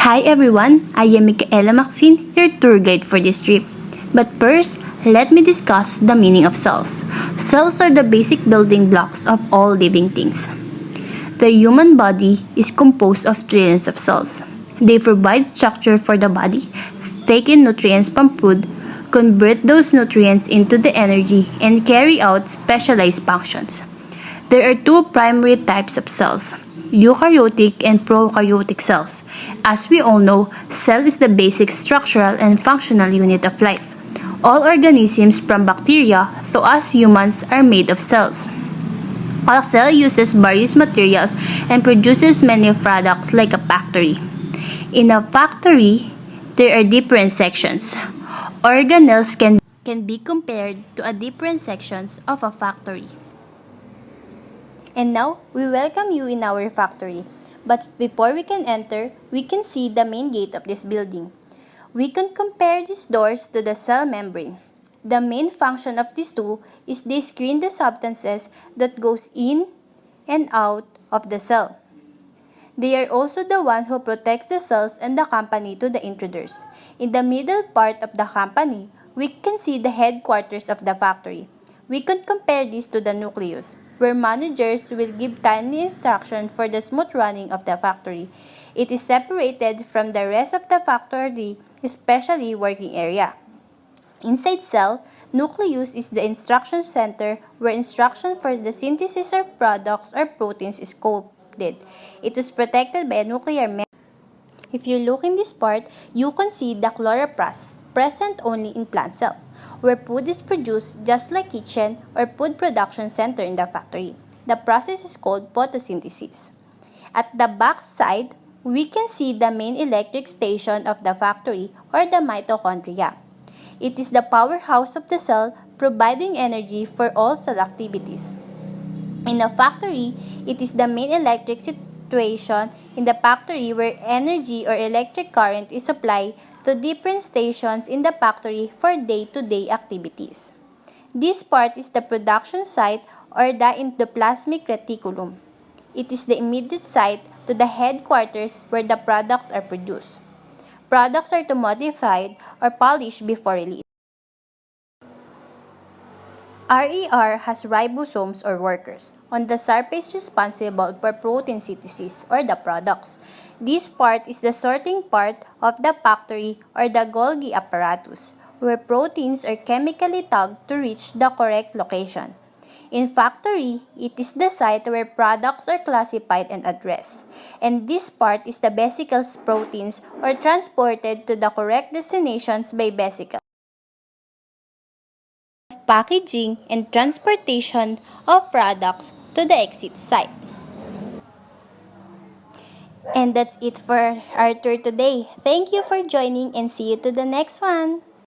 Hi everyone, I am Mikaela Maxine, your tour guide for this trip. But first, let me discuss the meaning of cells. Cells are the basic building blocks of all living things. The human body is composed of trillions of cells. They provide structure for the body, take in nutrients from food, convert those nutrients into the energy, and carry out specialized functions. There are two primary types of cells, eukaryotic and prokaryotic cells. As we all know, cell is the basic structural and functional unit of life. All organisms from bacteria to us humans are made of cells. A cell uses various materials and produces many products like a factory. In a factory, there are different sections. Organelles can be compared to a different sections of a factory. And now, we welcome you in our factory. But before we can enter, we can see the main gate of this building. We can compare these doors to the cell membrane. The main function of these two is they screen the substances that goes in and out of the cell. They are also the one who protects the cells and the company to the intruders. In the middle part of the company, we can see the headquarters of the factory. We can compare this to the nucleus, where managers will give tiny instructions for the smooth running of the factory. It is separated from the rest of the factory, especially working area. Inside cell, nucleus is the instruction center where instruction for the synthesis of products or proteins is coded. It is protected by a nuclear membrane. If you look in this part, you can see the chloroplast, present only in plant cell, where food is produced just like kitchen or food production center in the factory. The process is called photosynthesis. At the back side, we can see the main electric station of the factory or the mitochondria. It is the powerhouse of the cell, providing energy for all cell activities. In a factory, it is the main electric situation in the factory where energy or electric current is supplied to different stations in the factory for day-to-day activities. This part is the production site or the endoplasmic reticulum. It is the immediate site to the headquarters where the products are produced. Products are to modified or polished before release. RER has ribosomes or workers on the surface responsible for protein synthesis or the products. This part is the sorting part of the factory or the Golgi apparatus, where proteins are chemically tagged to reach the correct location. In factory, it is the site where products are classified and addressed. And this part is the vesicles proteins are transported to the correct destinations by vesicles. Packaging and transportation of products to the exit site. And that's it for our tour today. Thank you for joining and see you to the next one.